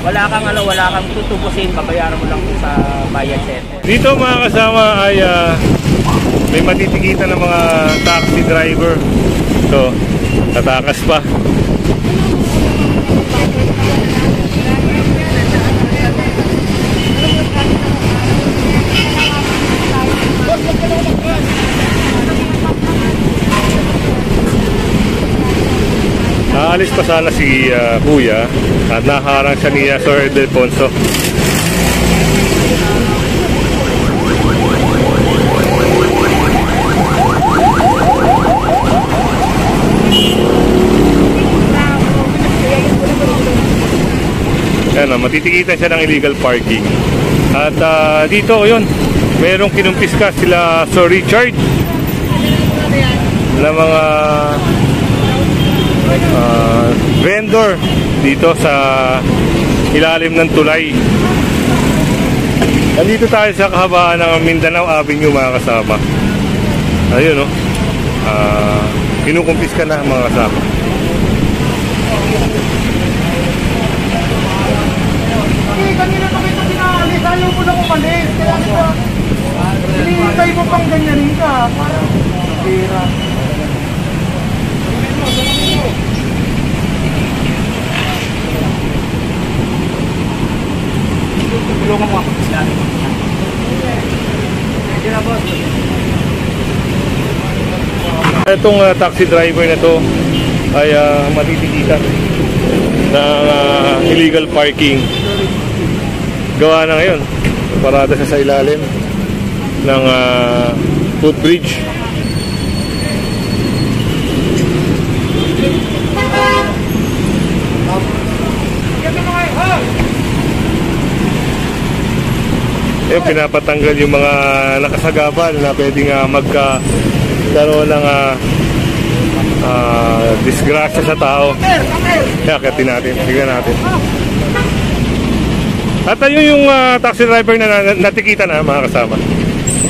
wala kang tutubusin, babayaran mo lang sa bayan center. Dito mga kasama ay may matitikitan ng mga taxi driver. So, tatakas pa. Naalis pa sana si Kuya at naharang siya ni Sir Delfonso. Yan, matitikitan siya ng illegal parking. At dito, yun, merong kinumpiska sila Sir Richard na mga vendor dito sa ilalim ng tulay. Nandito tayo sa kahabaan ng Mindanao Avenue mga kasama. Ayun, no? Kinukumpiska na mga kasama. Kanina pa kita pinaalis, ayaw mo na umalis. Kaya kita, hinihintay mo pang ganyanin ka. Parang, pira. Tulungan mo ako sa Itong taxi driver na to ay matitikitan ng illegal parking. Gawa na ngayon, parada siya sa ilalim ng footbridge. Eh, pinapatanggal yung mga nakasagabal na pwedeng magkaroon ng disgrasya sa tao. Kaya akitin natin, tignan natin. At ayun yung taxi driver na natikitan na mga kasama.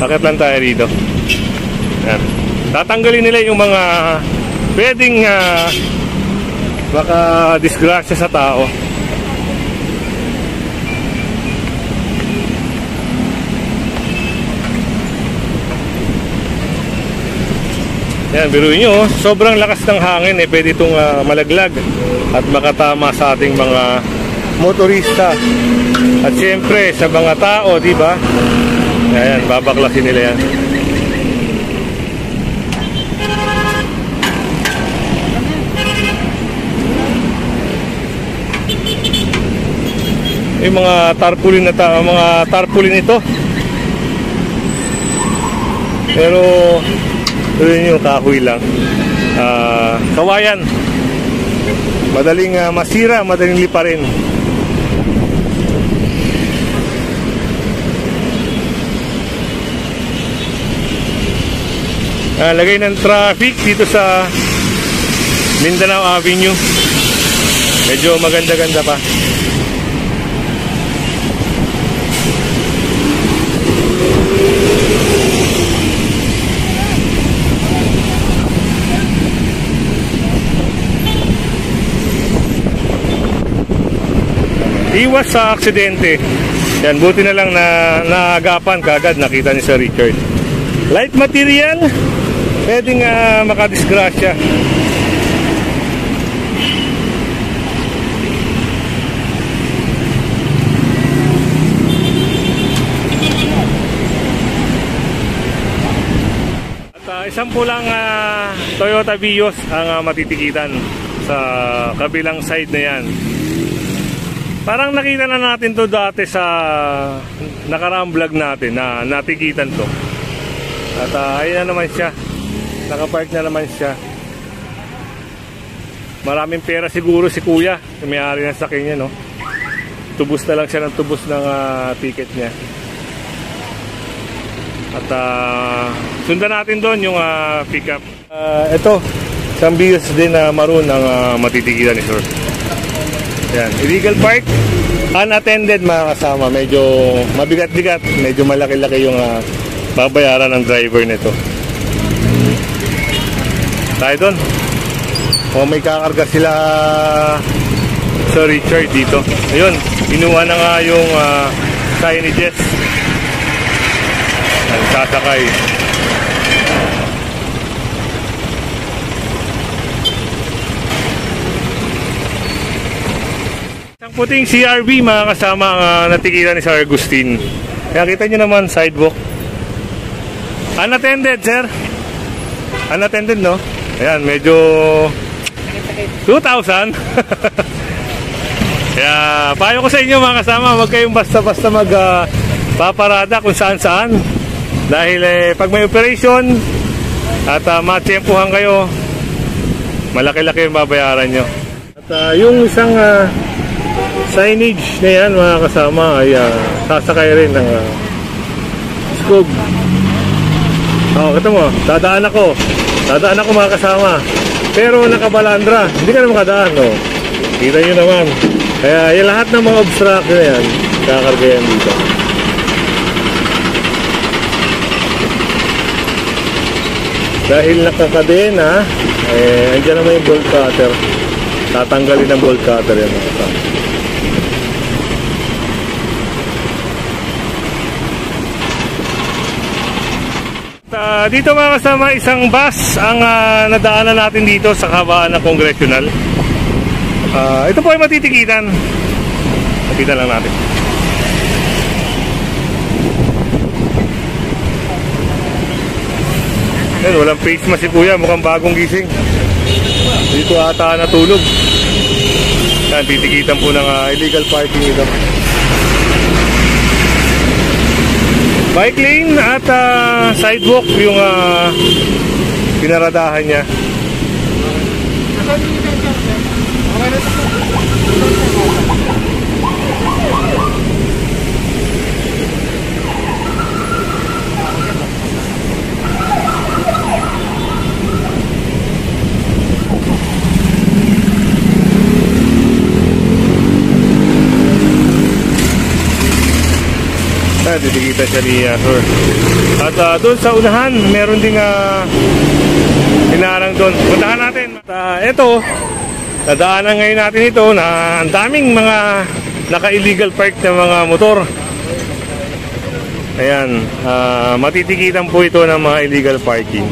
Akit lang tayo rito. Yan. Tatanggalin nila yung mga pwedeng maka-disgrasya sa tao. Yan, biruin nyo, sobrang lakas ng hangin pwede itong malaglag at makatama sa ating mga motorista at siyempre sa mga tao, di ba? Ayan, babaklasin nila yan. Yung mga tarpaulin ito. Pero yun yung kahoy lang. Kawayan. Madaling masira, madaling liparin. Lagay ng traffic dito sa Mindanao Avenue. Medyo maganda-ganda pa. Iwas sa aksidente. Yan, buti na lang na naagapan kaagad, nakita ni Sir Richard. Light material, pwedeng makadisgrasya. At isang pulang Toyota Vios ang matitikitan sa kabilang side na yan. Parang nakita na natin to dati sa nakaraang vlog natin na natikitan to. At ayun na naman siya. Nakapark na naman siya. Maraming pera siguro si Kuya, yung may-ari ng sakyan niya, no? Tubos na lang siya ng tubos ng ticket niya. At sundan natin doon yung pickup. Ito, isang Vios din na maroon ang matitikitan ni Sir. Yan, illegal park, unattended mga kasama, medyo mabigat-bigat, medyo malaki-laki yung babayaran ng driver nito. Tayo doon. Kung may kakarga sila Sir Richard dito. Ayun, inuha na nga yung signages. Sasakay. Isang puting CRV mga kasama ang natikilan ni Sir Agustin. Kaya kita nyo naman sidewalk. Unattended, sir. Unattended, no? Ayan, medyo 2,000. Kaya payo ko sa inyo mga kasama, huwag kayong basta-basta paparada kung saan-saan. Dahil pag may operation at matiyempuhan kayo, malaki-laki yung babayaran nyo. At yung isang signage na yan mga kasama ay sasakay rin ng Skog. Kita mo, dadaan ako mga kasama, pero nakabalandra, hindi ka na makadaan, no? Kita nyo naman. Kaya yung lahat ng mga obstruction na yan, kakargayan dito. Dahil nakakadena, andyan naman yung bolt cutter. Tatanggalin ng bolt cutter yan mga kasama. Dito mga kasama, isang bus ang nadaanan natin dito sa kabaan ng Congressional. Ito po ay matitikitan. Nakita lang natin. Yan, walang face mask si kuya, mukhang bagong gising. Dito ata natulog. Yan, titikitan po ng illegal parking ito. Bike lane at sidewalk yung pinaradahan niya. Titikita siya ni Sir. At doon sa unahan, meron ding hinarang doon. Puntahan natin. Ito, nadaanan ngayon natin ito na ang daming mga naka-illegal park na mga motor. Ayan, matitikitan po ito ng mga illegal parking.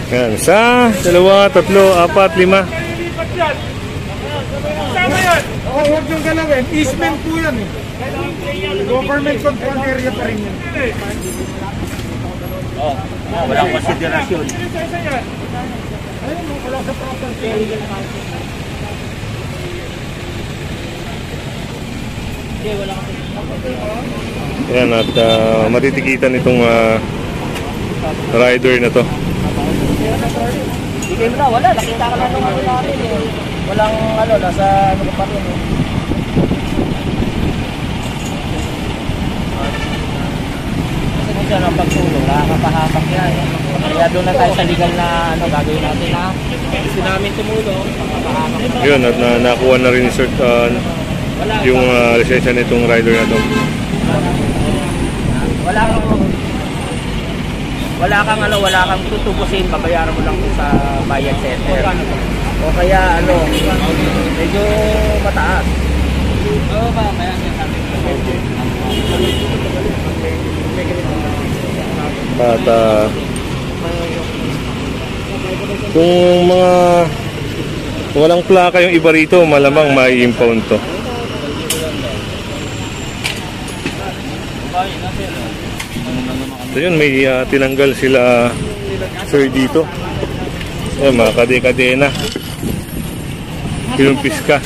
Ayan, 1, 2, 3, 4, 5. Sama yan! Huwag yung galawin. Easement po yan eh. Government control area pa rin yan. Walang konsiderasyon. Ayun, wala sa property. Ayan, at matitikitan itong rider na to. Hindi mo na, wala. Nakita ka lang nung ano namin eh. Walang nasa ano pa rin eh. Kasi kung siya ng pagtulong, nakakapahamak yan. Kaya doon na tayo sa legal na gagawin natin ha. Gusto namin tumulong, nakakapahamak. Yun, at nakuha na rin insert yung lisensya nitong rider na to. Wala kang tutubusin, babayaran mo lang sa bayad center. O kaya medyo mataas. Oo ba, kaya At kung mga walang plaka yung iba rito, malamang mai-impound to. So yun, may tinanggal sila sir dito. Ayan, mga kade-kadena. Pinumpis ka.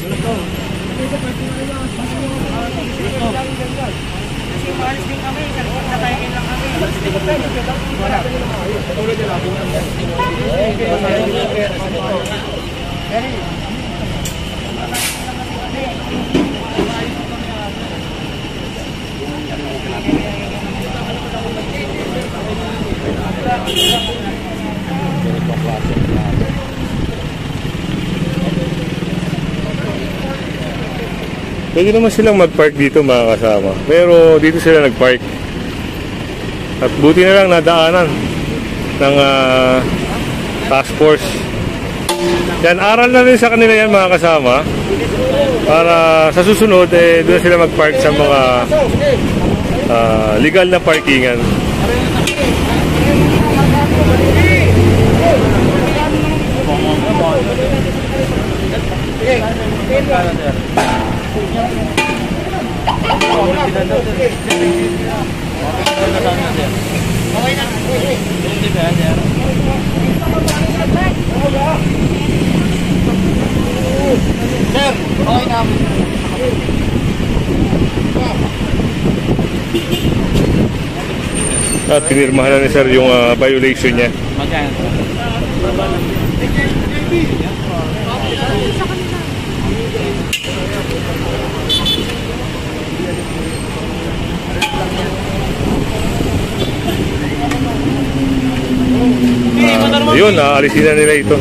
Pwede naman silang mag-park dito mga kasama, pero dito sila nag-park. At buti na lang nadaanan ng task force. Yan, aral na rin sa kanila yan mga kasama. Para sa susunod, doon sila mag-park sa mga legal na parkingan. At pinirmahan na ni sir yung violation niya. Yun, aalisin na nila ito.